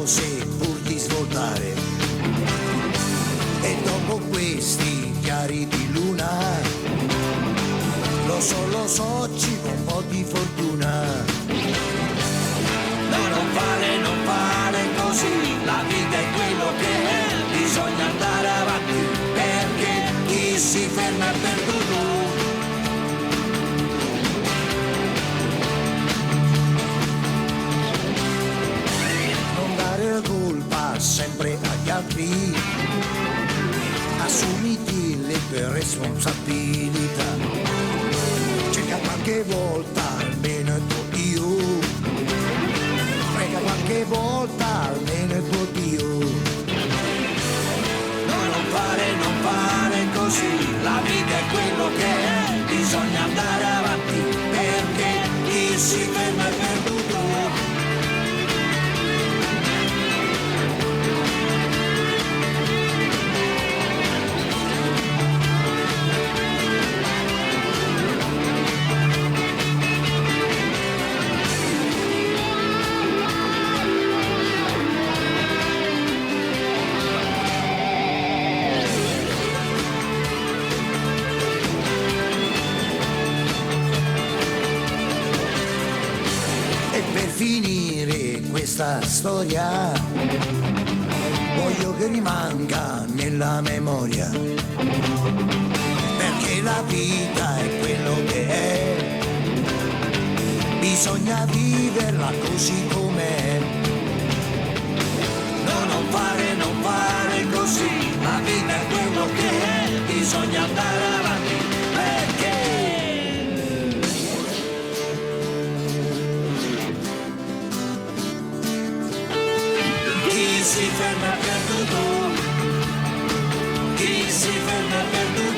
cose pur di svoltare. E dopo questi chiari di luna, lo so, ci vuole un po' di fortuna. No, non fare così, la vita è quello che è, bisogna andare avanti, perché chi si ferma è perduto. Colpa sempre agli altri, assumiti le tue responsabilità, cerca qualche volta almeno il tuo Dio, prega qualche volta almeno il tuo Dio. No, non fare così, la vita è quello che è, bisogna andare avanti, perché chi si ferma è perduto. Finire questa storia, voglio che rimanga nella memoria, perché la vita è quello che è, bisogna viverla così com'è. No, non fare così, la vita è quello che è, bisogna andare avanti, perché chi si ferma è perduto, chi si ferma è perduto.